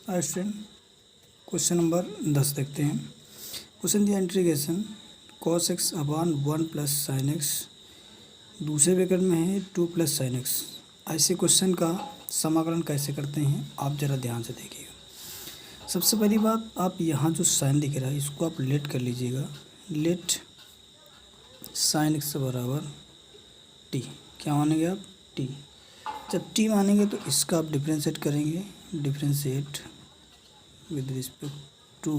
Student question number 10 देखते हैं। Question दिया integration cos x upon 1 plus sine x, दूसरे ब्रैकेट में है 2 प्लस साइन एक्स। ऐसे क्वेश्चन का समाकलन कैसे करते हैं आप ज़रा ध्यान से देखिएगा। सबसे पहली बात, आप यहाँ जो साइन दिख रहा है इसको आप लेट कर लीजिएगा। लेट साइन एक्स बराबर टी, क्या मानेंगे आप? टी। जब टी मानेंगे तो इसका आप डिफ्रेंशिएट करेंगे, differentiate with respect to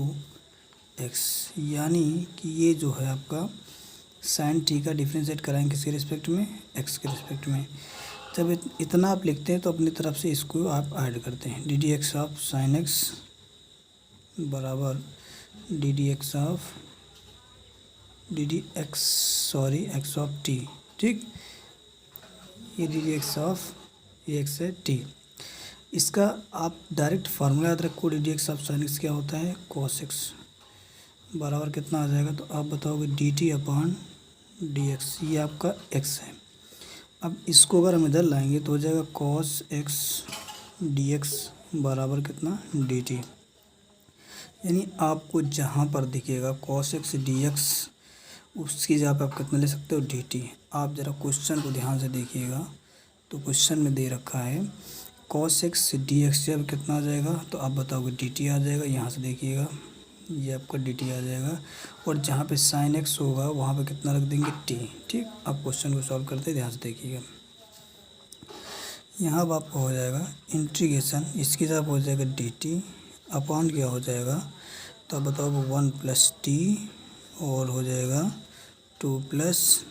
x, यानी कि ये जो है आपका साइन टी का डिफ्रेंशिएट कराएंगे किसके रिस्पेक्ट में? एक्स के रिस्पेक्ट में। जब इतना आप लिखते हैं तो अपनी तरफ से इसको आप ऐड करते हैं। D d x of sine x बराबर d d x of x of t. ठीक, ये d d x of a x है टी। इसका आप डायरेक्ट फार्मूला याद रखो। D d x of sine x क्या होता है? कॉस एक्स बराबर कितना आ जाएगा? तो आप बताओगे D T upon D x, ये आपका एक्स है। अब इसको अगर हम इधर लाएंगे तो हो जाएगा कॉस एक्स डी एक्स बराबर कितना? D T. यानी आपको जहाँ पर दिखेगा कॉस एक्स डी एक्स, उसकी जगह पर आप कितना ले सकते हो? D T. आप ज़रा क्वेश्चन को ध्यान से देखिएगा तो क्वेश्चन में दे रखा है कॉस एक्स डी एक्स, जब कितना आ जाएगा तो आप बताओगे डी टी आ जाएगा। यहाँ से देखिएगा ये आपका डी टी आ जाएगा, और जहाँ पे साइन एक्स होगा वहाँ पे कितना रख देंगे? टी। ठीक, आप क्वेश्चन को सॉल्व करते ध्यान से देखिएगा। यहाँ अब आपका हो जाएगा इंटीग्रेशन, इसकी जगह हो जाएगा डी टी अपॉन क्या हो जाएगा? तो आप बताओगे 1 प्लस टी और हो जाएगा 2 प्लस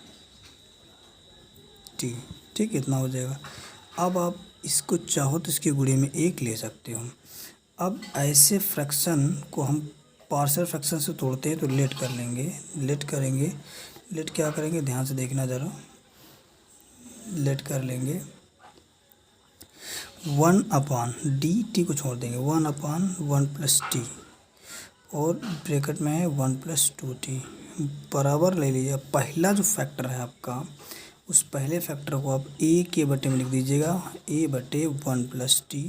टी। ठीक, इतना हो जाएगा। अब आप इसको चाहो तो इसकी गुणे में 1 ले सकते हो। अब ऐसे फ्रैक्शन को हम पार्शियल फ्रैक्शन से तोड़ते हैं तो लेट कर लेंगे, लेट करेंगे। लेट क्या करेंगे? ध्यान से देखना ज़रा। लेट कर लेंगे 1 अपॉन डी टी को छोड़ देंगे, 1 अपॉन 1 प्लस टी, और ब्रैकेट में है 1 प्लस 2 टी बराबर ले लीजिए। पहला जो फैक्टर है आपका, उस पहले फैक्टर को आप ए के बटे में लिख दीजिएगा, ए बटे 1 प्लस टी,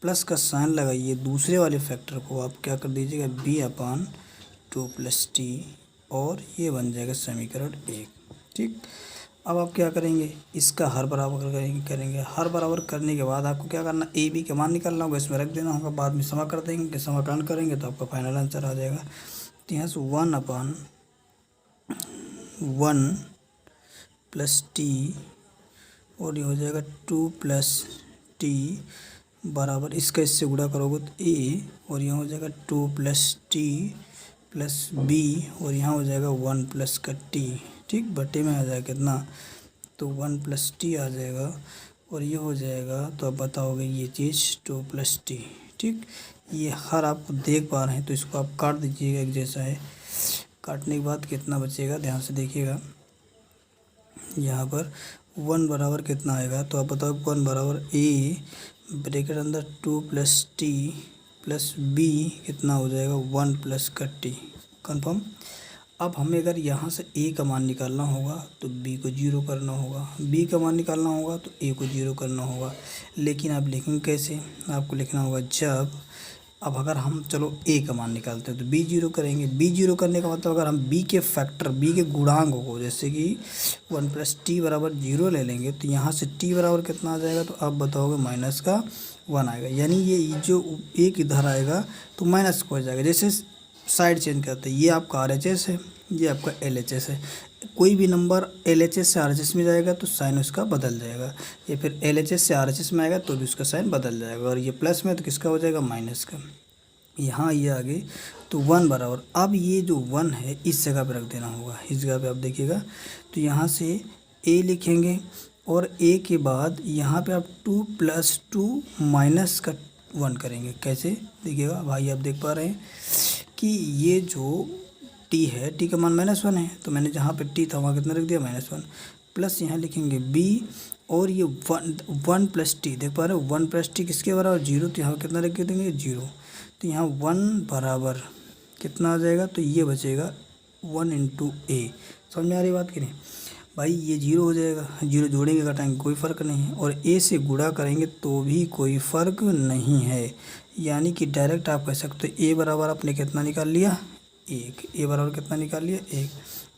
प्लस का साइन लगाइए। दूसरे वाले फैक्टर को आप क्या कर दीजिएगा? बी अपॉन 2 प्लस टी, और ये बन जाएगा समीकरण 1। ठीक, अब आप क्या करेंगे? इसका हर बराबर करेंगे। हर बराबर करने के बाद आपको क्या करना? ए बी के मान निकालना होगा, इसमें रख देना होगा। बाद में समा कर देंगे, समाकलन करेंगे तो आपका फाइनल आंसर आ जाएगा। तो यहाँ से 1 अपॉन 1 प्लस टी, और ये हो जाएगा 2 प्लस टी बराबर, इसका इससे गुणा करोगे तो ए, और यहाँ हो जाएगा 2 प्लस टी प्लस बी, और यहाँ हो जाएगा 1 प्लस का टी। ठीक, बटे में आ जाएगा कितना? तो 1 प्लस टी आ जाएगा, और ये हो जाएगा तो आप बताओगे ये चीज़ 2 प्लस टी। ठीक, ये हर आप देख पा रहे हैं तो इसको आप काट दीजिएगा, एक जैसा है। काटने के बाद कितना बचेगा? ध्यान से देखिएगा। यहाँ पर 1 बराबर कितना आएगा? तो आप बताओ 1 बराबर ए ब्रैकेट अंदर 2 प्लस टी प्लस बी कितना हो जाएगा? 1 प्लस का टी। कन्फर्म। अब हमें अगर यहाँ से ए का मान निकालना होगा तो बी को 0 करना होगा, बी का मान निकालना होगा तो ए को 0 करना होगा। लेकिन आप लिखेंगे कैसे? आपको लिखना होगा जब, अब अगर हम चलो ए का मान निकालते हैं तो बी 0 करेंगे। बी 0 करने का मतलब अगर हम बी के फैक्टर, बी के गुणांक को, जैसे कि 1 प्लस टी बराबर 0 ले लेंगे तो यहाँ से टी बराबर कितना आ जाएगा? तो आप बताओगे माइनस का 1 आएगा। यानी ये जो एक इधर आएगा तो माइनस हो जाएगा। जैसे साइड चेंज करते हैं, ये आपका RHS है, ये आपका LHS है। कोई भी नंबर LHS से RHS में जाएगा तो साइन उसका बदल जाएगा, या फिर LHS से RHS में आएगा तो भी उसका साइन बदल जाएगा। और ये प्लस में तो किसका हो जाएगा? माइनस का। यहाँ ये आगे तो 1 बराबर, अब ये जो 1 है इस जगह पे रख देना होगा, इस जगह पे आप देखिएगा। तो यहाँ से ए लिखेंगे, और ए के बाद यहाँ पे आप 2 प्लस 2 माइनस का 1 करेंगे। कैसे? देखिएगा भाई, आप देख पा रहे हैं कि ये जो टी है, टी का मान -1 है, तो मैंने जहाँ पे टी था वहाँ कितना रख दिया? -1, प्लस यहाँ लिखेंगे बी, और ये 1 प्लस टी, देख पा रहे हो 1 प्लस टी किसके बराबर? 0, तो यहाँ कितना रख देंगे? 0। तो यहाँ 1 बराबर कितना आ जाएगा? तो ये बचेगा 1 इंटू ए। समझ में आ रही बात कि नहीं? भाई ये जीरो हो जाएगा, जीरो जोड़ेंगे घटाएंगे कोई फ़र्क नहीं है, और ए से गुणा करेंगे तो भी कोई फ़र्क नहीं है। यानी कि डायरेक्ट आप कह सकते हो ए बराबर आपने कितना निकाल लिया, एक। ए बराबर कितना निकाल लिया, एक।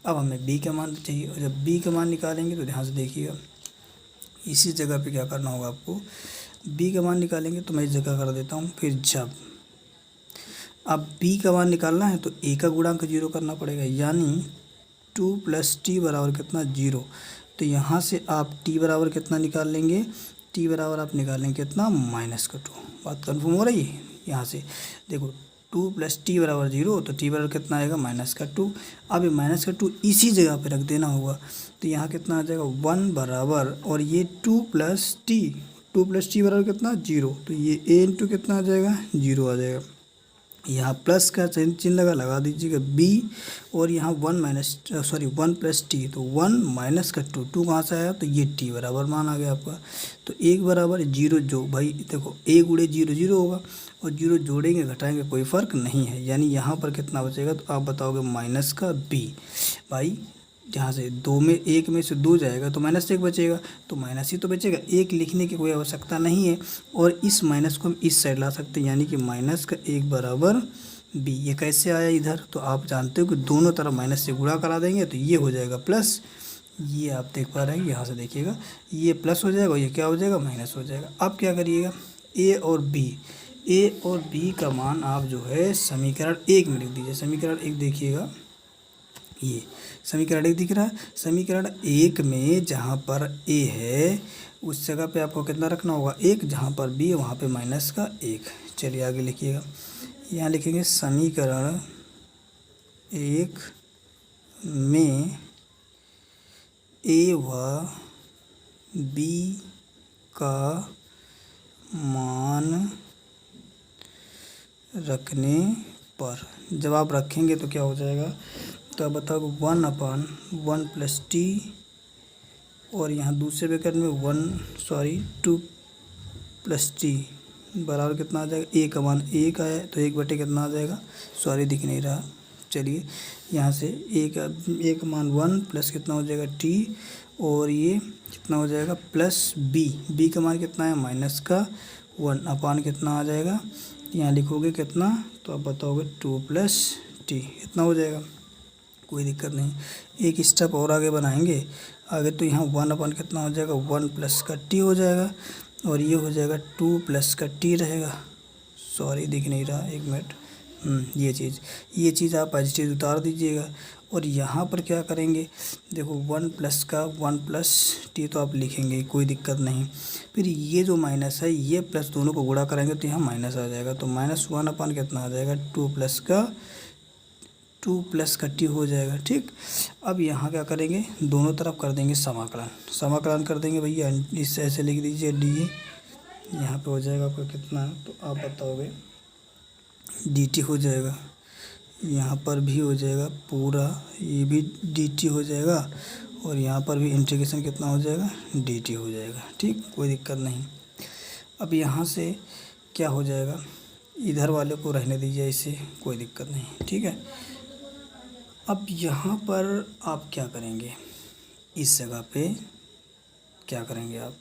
अब हमें बी का मान चाहिए, और जब बी का मान निकालेंगे तो ध्यान से देखिएगा, इसी जगह पे क्या करना होगा आपको, बी का मान निकालेंगे तो मैं इस जगह कर देता हूँ। फिर जब अब बी का मान निकालना है तो ए का गुणांक जीरो करना पड़ेगा, यानी 2 + t बराबर कितना, जीरो। तो यहाँ से आप t बराबर कितना निकाल लेंगे, t बराबर आप निकालेंगे कितना, -2। बात कन्फर्म हो रही है। यहाँ से देखो 2 + t बराबर जीरो, तो t बराबर कितना आएगा, -2। अब ये -2 इसी जगह पे रख देना होगा, तो यहाँ कितना आ जाएगा, 1 बराबर, और ये 2 + t, 2 + t बराबर कितना, जीरो। तो ये a इंटू कितना आ जाएगा, जीरो आ जाएगा। यहाँ प्लस का चिन्ह लगा दीजिएगा बी, और यहाँ 1 + t, तो 1 - 2 कहाँ से आया, तो ये t बराबर मान आ गया आपका। तो एक बराबर जीरो, जो भाई देखो a गुणे जीरो जीरो होगा, और जीरो जोड़ेंगे घटाएंगे कोई फ़र्क नहीं है, यानी यहाँ पर कितना बचेगा, तो आप बताओगे -b। भाई जहाँ से दो में, एक में से दो जाएगा तो -1 बचेगा, तो माइनस ही तो बचेगा, एक लिखने की कोई आवश्यकता नहीं है। और इस माइनस को हम इस साइड ला सकते हैं, यानी कि -1 बराबर b। ये कैसे आया इधर, तो आप जानते हो कि दोनों तरफ माइनस से गुणा करा देंगे तो ये हो जाएगा प्लस। ये आप देख पा रहे हैं, यहाँ से देखिएगा, ये प्लस हो जाएगा, ये क्या हो जाएगा, माइनस हो जाएगा। अब क्या करिएगा, a और b का मान आप जो है समीकरण 1 में लिख दीजिए। समीकरण 1 देखिएगा, ये समीकरण 1 दिख रहा है। समीकरण 1 में जहाँ पर a है उस जगह पे आपको कितना रखना होगा, 1। जहाँ पर b है वहाँ पे -1। चलिए आगे लिखिएगा, यहाँ लिखेंगे समीकरण 1 में a व b का मान रखने पर, जब आप रखेंगे तो क्या हो जाएगा, तो आप बताओ 1/1 + t, और यहाँ दूसरे ब्रैकेट में 2 + t बराबर कितना आ जाएगा, a का मान 1 आया, तो 1/, कितना आ जाएगा, दिख नहीं रहा। चलिए यहाँ से a का मान 1 प्लस कितना हो जाएगा t, और ये कितना हो जाएगा प्लस b का मान कितना है, -1 अपान कितना आ जाएगा, यहाँ लिखोगे कितना, तो आप बताओगे 2 + t, इतना हो जाएगा, कोई दिक्कत नहीं। एक स्टेप और आगे बनाएंगे, आगे तो यहाँ 1 अपान कितना हो जाएगा, 1 + का t हो जाएगा, और ये हो जाएगा 2 + का t रहेगा। दिख नहीं रहा, एक मिनट। ये चीज़ आप पॉजिटिव उतार दीजिएगा, और यहाँ पर क्या करेंगे, देखो 1 + t तो आप लिखेंगे, कोई दिक्कत नहीं। फिर ये जो माइनस है, ये प्लस दोनों को गुणा करेंगे तो यहाँ माइनस आ जाएगा, तो -1 अपान कितना आ जाएगा, 2 + का t हो जाएगा। ठीक, अब यहाँ क्या करेंगे, दोनों तरफ कर देंगे समाकलन कर देंगे भैया। इससे ऐसे लिख दीजिए d, यहाँ पे हो जाएगा आपका कितना, तो आप बताओगे dt हो जाएगा, यहाँ पर भी हो जाएगा पूरा, ये भी dt हो जाएगा, और यहाँ पर भी इंटीग्रेशन कितना हो जाएगा, dt हो जाएगा। ठीक, कोई दिक्कत नहीं। अब यहाँ से क्या हो जाएगा, इधर वाले को रहने दीजिए इसे, कोई दिक्कत नहीं। ठीक है, अब यहाँ पर आप क्या करेंगे, इस जगह पे क्या करेंगे आप,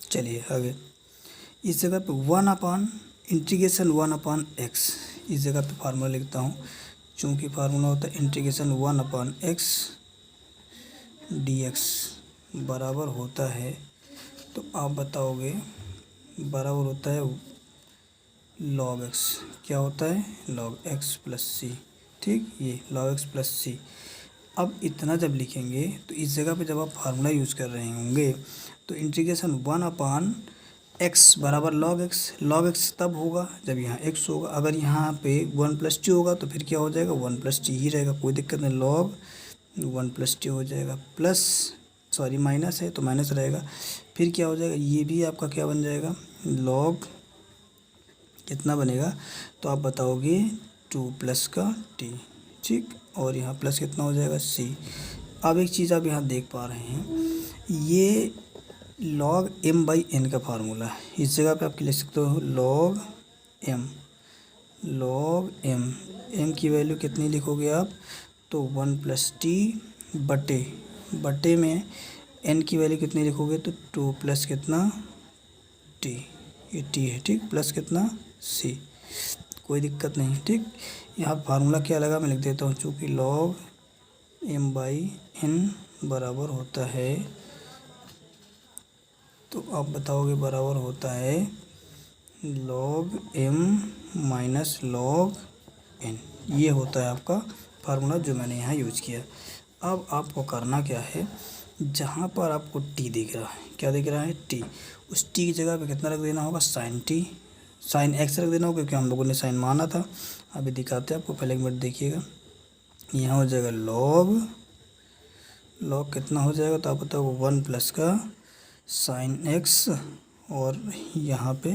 चलिए आगे, इस जगह पे 1/(1/x), इस जगह पे फार्मूला लिखता हूँ, चूँकि फार्मूला होता है (1/x dx) बराबर होता है, तो आप बताओगे बराबर होता है log x। क्या होता है, log x + c। ठीक, ये log x + c। अब इतना जब लिखेंगे तो इस जगह पे जब आप फार्मूला यूज़ कर रहे होंगे तो इंटीग्रेशन 1/x बराबर log x तब होगा जब यहाँ x होगा। अगर यहाँ पे 1 + t होगा तो फिर क्या हो जाएगा, 1 + t ही रहेगा, कोई दिक्कत नहीं। log 1 + t हो जाएगा, माइनस है तो माइनस रहेगा। फिर क्या हो जाएगा, ये भी आपका क्या बन जाएगा, log कितना बनेगा, तो आप बताओगे 2 + का t। ठीक, और यहाँ प्लस कितना हो जाएगा, c। अब एक चीज़ आप यहाँ देख पा रहे हैं, ये log m/n का फार्मूला है। इस जगह पे आप लिख सकते हो log m की वैल्यू कितनी लिखोगे आप, तो 1 + t बटे बटे में एन की वैल्यू कितनी लिखोगे तो 2 प्लस कितना टी, ये टी है ठीक, प्लस कितना सी, कोई दिक्कत नहीं ठीक। यहाँ फार्मूला क्या लगा मैं लिख देता हूँ, चूँकि लॉग एम बाई एन बराबर होता है, तो आप बताओगे बराबर होता है log M minus log N, ये होता है आपका फार्मूला जो मैंने यहाँ यूज किया। अब आपको करना क्या है, जहाँ पर आपको टी दिख रहा है, क्या दिख रहा है टी, उस टी की जगह पे कितना रख देना होगा साइन टी, साइन एक्स रख देना होगा, क्योंकि हम लोगों ने साइन माना था। अभी दिखाते हैं आपको, पहले एक मिनट देखिएगा। यहाँ हो जाएगा लॉग, लॉग कितना हो जाएगा तो आप बताओ 1 प्लस का साइन एक्स, और यहाँ पे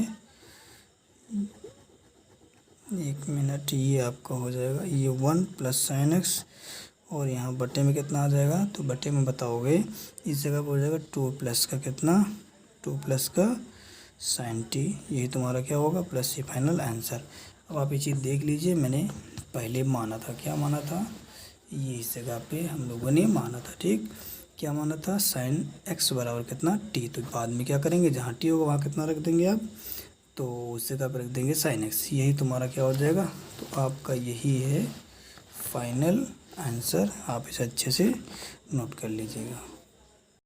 एक मिनट, ये आपका हो जाएगा ये 1 प्लस साइन एक्स, और यहाँ बटे में कितना आ जाएगा, तो बटे में बताओगे इस जगह पर हो जाएगा 2 प्लस का कितना, 2 प्लस का साइन टी, यही तुम्हारा क्या होगा प्लस ये फाइनल आंसर। अब आप ये चीज़ देख लीजिए, मैंने पहले माना था, क्या माना था, ये इस जगह पे हम लोगों ने माना था ठीक, क्या माना था साइन एक्स बराबर कितना टी, तो बाद में क्या करेंगे जहाँ टी होगा वहाँ कितना रख देंगे आप, तो उस जगह पर रख देंगे साइन एक्स, यही तुम्हारा क्या हो जाएगा, तो आपका यही है फाइनल आंसर। आप इसे अच्छे से नोट कर लीजिएगा।